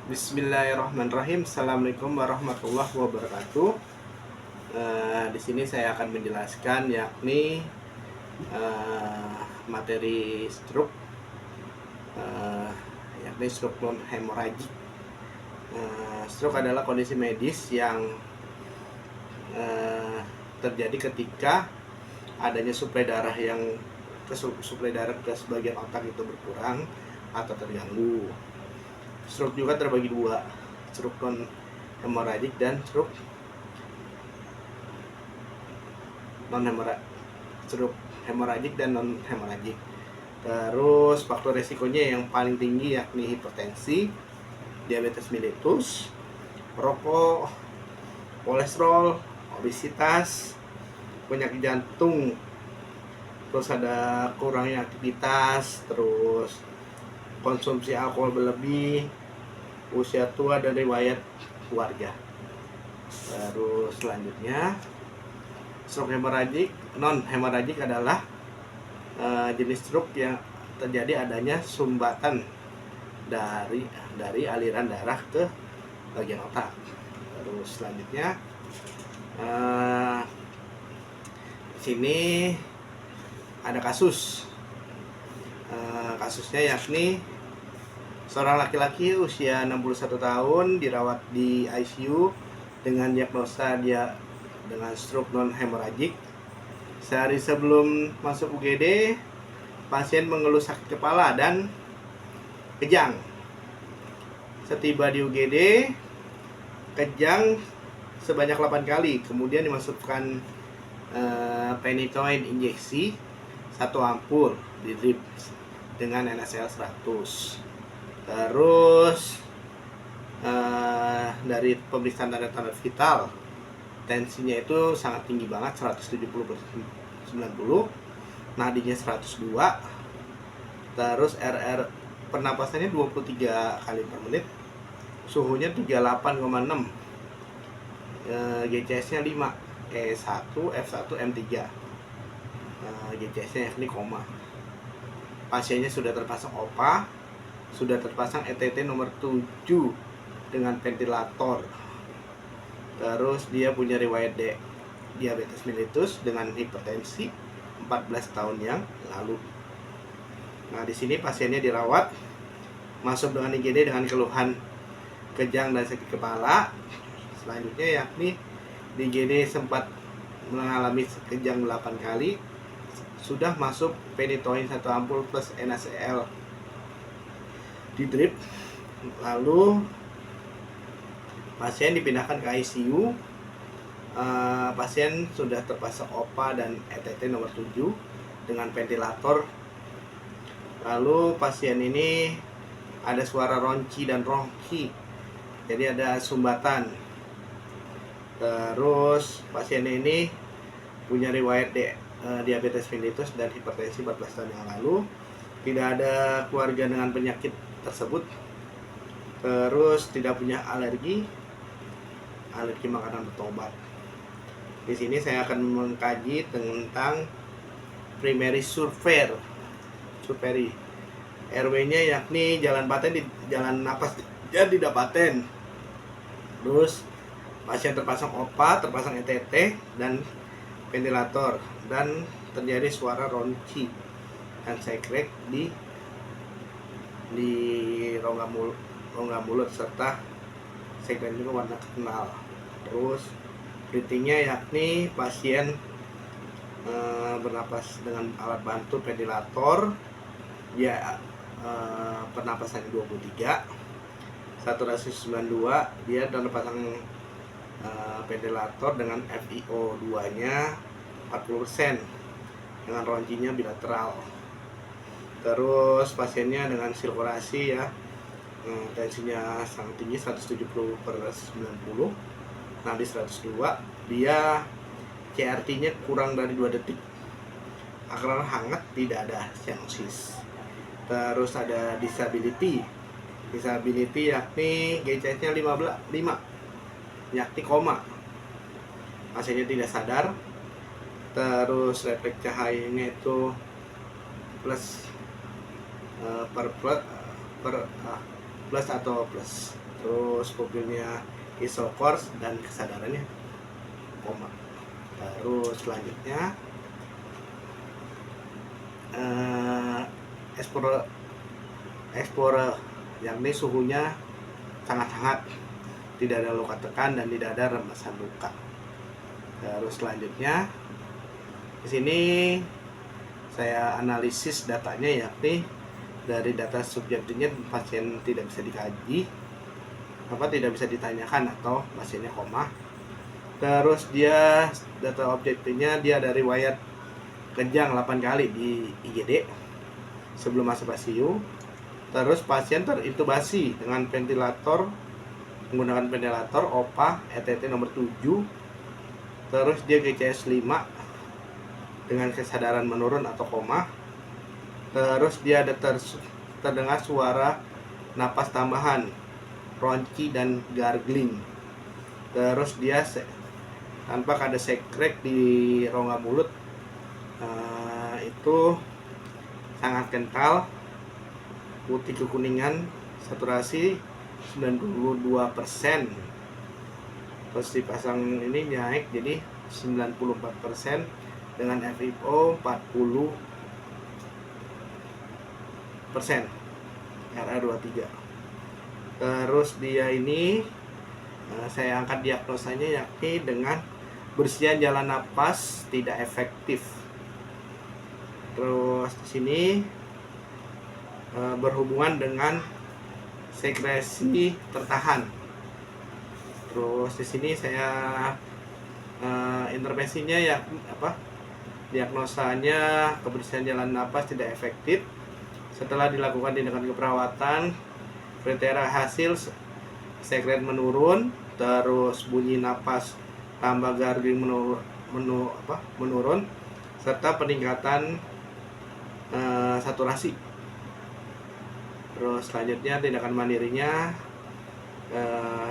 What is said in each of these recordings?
Bismillahirrahmanirrahim. Assalamualaikum warahmatullahi wabarakatuh. Di sini saya akan menjelaskan yakni materi stroke, yakni stroke non hemoragik. Stroke adalah kondisi medis yang terjadi ketika adanya suplai darah ke sebagian otak itu berkurang atau terganggu. Stroke juga terbagi dua, stroke non hemoragik dan stroke hemoragik dan non hemoragik. Terus faktor resikonya yang paling tinggi yakni hipertensi, diabetes mellitus, rokok, kolesterol, obesitas, penyakit jantung, terus ada kurangnya aktivitas, terus konsumsi alkohol berlebih, usia tua, dan riwayat keluarga. Terus selanjutnya stroke hemoragik, non hemoragik adalah jenis stroke yang terjadi adanya sumbatan dari aliran darah ke bagian otak. Terus selanjutnya di sini ada kasusnya yakni seorang laki-laki usia 61 tahun dirawat di ICU dengan diagnosa dia dengan stroke non hemoragik. Sehari sebelum masuk UGD, pasien mengeluh sakit kepala dan kejang. Setiba di UGD, kejang sebanyak 8 kali, kemudian dimasukkan phenytoin injeksi 1 ampul di drip dengan NaCl 100. Terus dari pemeriksaan tanda-tanda vital, tensinya itu sangat tinggi banget, 170/90, nadinya 102, terus RR pernapasannya 23 kali per menit, suhunya 38,6, GCS-nya 5, E1, F1, M3, GCS-nya yakni koma. Pasiennya sudah terpasang OPA, sudah terpasang ETT nomor 7 dengan ventilator. Terus dia punya riwayat diabetes mellitus dengan hipertensi 14 tahun yang lalu. Nah, di sini pasiennya dirawat, masuk dengan IGD dengan keluhan kejang dan sakit kepala. Selanjutnya yakni di IGD sempat mengalami kejang 8 kali, sudah masuk phenytoin 1 ampul plus NaCl di drip. Lalu pasien dipindahkan ke ICU. Pasien sudah terpasang OPA dan ETT nomor 7 dengan ventilator. Lalu pasien ini ada suara ronci dan ronki, jadi ada sumbatan. Terus pasien ini punya riwayat diabetes mellitus dan hipertensi 14 tahun yang lalu. Tidak ada keluarga dengan penyakit tersebut. Terus tidak punya alergi makanan atau obat. Di sini saya akan mengkaji tentang primary surgery. RW-nya yakni jalan paten, di jalan napas dia tidak paten. Terus pasien terpasang OPA, terpasang ETT dan ventilator, dan terjadi suara ronci dan sekrek di rongga mulut serta sekret juga warna kenal. Terus breathingnya yakni pasien bernapas dengan alat bantu ventilator, dia pernapasannya 23, saturasi 92, dia terpasang ventilator dengan FiO2 nya 40% dengan roncinya bilateral. Terus pasiennya dengan sirkulasi ya, tensinya sangat tinggi, 170/90, nadi 102, dia CRT nya kurang dari 2 detik, akar hangat, tidak ada cyanosis. Terus ada disability yakni GCS nya 5, yakni koma, pasiennya tidak sadar. Terus refleks cahayanya itu plus plus atau plus. Terus pupilnya isocores dan kesadarannya koma. Terus selanjutnya explorer, yakni suhunya sangat hangat, tidak ada luka tekan dan tidak ada rembesan luka. Terus selanjutnya di sini saya analisis datanya, yakni dari data subjektifnya pasien tidak bisa dikaji, tidak bisa ditanyakan atau pasiennya koma. Terus dia data objektifnya dia ada riwayat kejang 8 kali di IGD sebelum masuk ICU. Terus pasien terintubasi dengan menggunakan ventilator OPA ETT nomor 7. Terus dia GCS 5 dengan kesadaran menurun atau koma. Terus dia ada terdengar suara napas tambahan, ronci dan gargling. Terus dia tanpa ada sekrek di rongga mulut, itu sangat kental, putih kekuningan, saturasi 92%. Terus dipasang ini naik jadi 94% dengan FiO 40%, RA23. Terus dia ini saya angkat diagnosanya yakni dengan bersihan jalan napas tidak efektif. Terus di sini berhubungan dengan sekresi tertahan. Terus di sini saya intervensinya diagnosanya kebersihan jalan napas tidak efektif. Setelah dilakukan tindakan keperawatan, kriteria hasil sekret menurun, terus bunyi napas tambah gargling menurun, serta peningkatan saturasi. Terus selanjutnya tindakan mandirinya,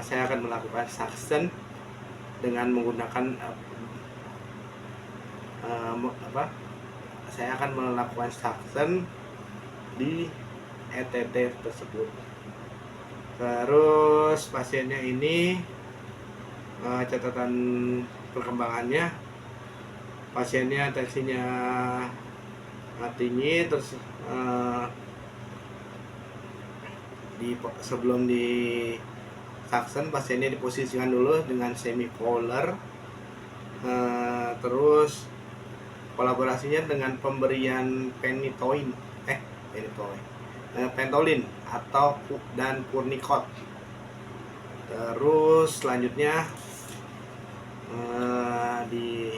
saya akan melakukan suction dengan menggunakan saya akan melakukan suction di ETT tersebut. Terus pasiennya ini catatan perkembangannya, pasiennya tensinya tinggi, terus sebelum di suction pasiennya diposisikan dulu dengan semipolar. Terus kolaborasinya dengan pemberian Pentolin atau dan Purnicot. Terus selanjutnya di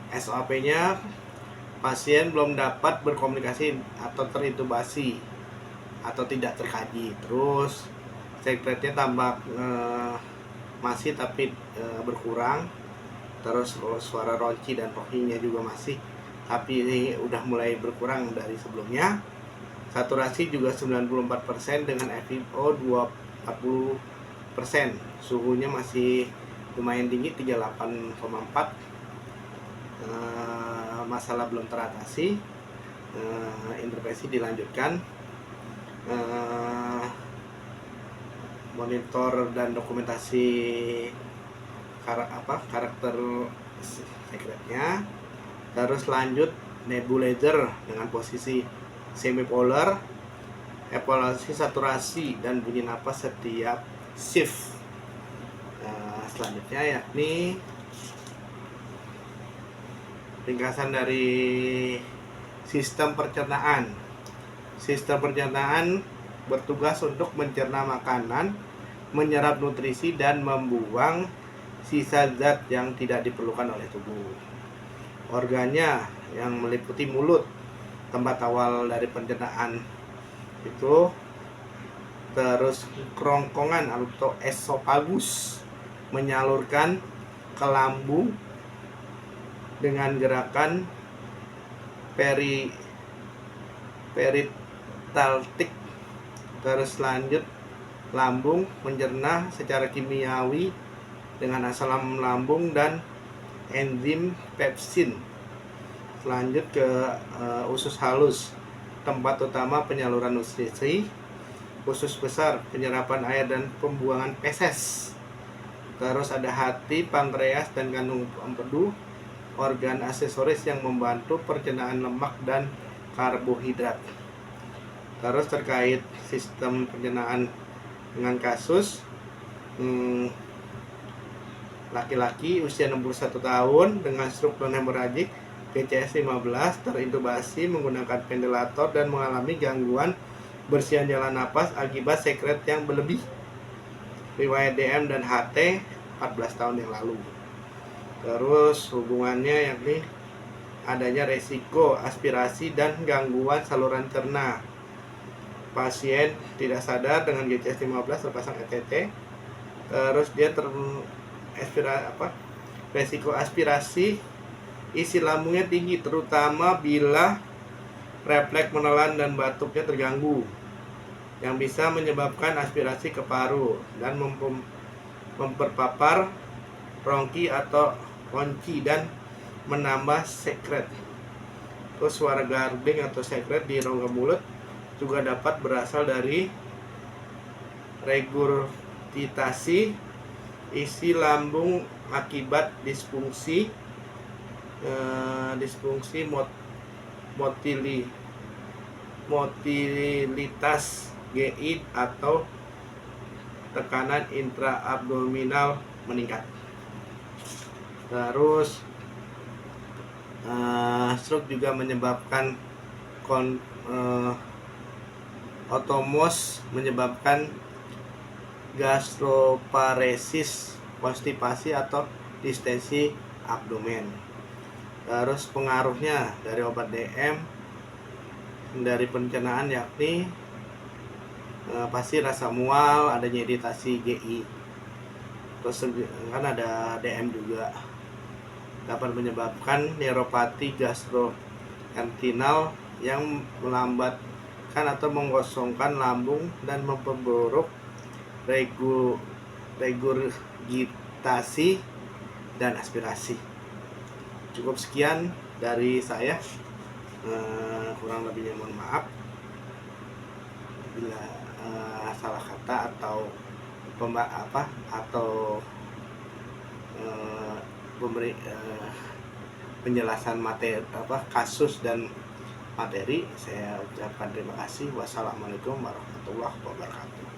SOP-nya pasien belum dapat berkomunikasi atau terintubasi atau tidak terkaji. Terus sekretnya tambah masih tapi berkurang. Terus suara ronci dan rohinya juga masih, tapi ini udah mulai berkurang dari sebelumnya. Saturasi juga 94% dengan FiO 40%. Suhunya masih lumayan tinggi 38,4. Masalah belum teratasi. Intervensi dilanjutkan. Monitor dan dokumentasi karakter sekretnya. Terus lanjut nebulizer dengan posisi semipolar, evaluasi saturasi dan bunyi napas setiap shift. Selanjutnya yakni ringkasan dari sistem pencernaan. Sistem pencernaan bertugas untuk mencerna makanan, menyerap nutrisi dan membuang sisa zat yang tidak diperlukan oleh tubuh. Organnya yang meliputi mulut, tempat awal dari pencernaan itu, terus kerongkongan atau esofagus menyalurkan ke lambung dengan gerakan peristaltik. Terus lanjut lambung mencerna secara kimiawi dengan asam lambung dan enzim pepsin. Lanjut ke usus halus, tempat utama penyaluran nutrisi. usus besar, penyerapan air dan pembuangan feses. Terus ada hati, pankreas dan kandung empedu, organ aksesoris yang membantu pencernaan lemak dan karbohidrat. Terus terkait sistem pencernaan dengan kasus laki-laki usia 61 tahun dengan stroke non hemoragik GCS 15 terintubasi menggunakan ventilator dan mengalami gangguan bersihan jalan napas akibat sekret yang berlebih. Riwayat DM dan HT 14 tahun yang lalu. Terus hubungannya yakni adanya resiko aspirasi dan gangguan saluran cerna. Pasien tidak sadar dengan GCS 15 terpasang ETT. Terus dia resiko aspirasi isi lambungnya tinggi terutama bila refleks menelan dan batuknya terganggu yang bisa menyebabkan aspirasi ke paru dan memperpapar bronki atau kunci dan menambah sekret. Terus suara garbing atau sekret di rongga mulut juga dapat berasal dari regurgitasi isi lambung akibat disfungsi motilitas GI atau tekanan intraabdominal meningkat. Terus stroke juga menyebabkan otomos, menyebabkan gastroparesis, konstipasi atau distensi abdomen. Terus pengaruhnya dari obat DM dari pencernaan yakni pasti rasa mual, adanya iritasi GI. Terus kan ada DM juga dapat menyebabkan neuropati gastrointestinal yang melambatkan atau mengosongkan lambung dan memperburuk regurgitasi dan aspirasi. Cukup sekian dari saya, kurang lebihnya mohon maaf bila salah kata atau penjelasan materi kasus dan materi. Saya ucapkan terima kasih. Wassalamualaikum warahmatullahi wabarakatuh.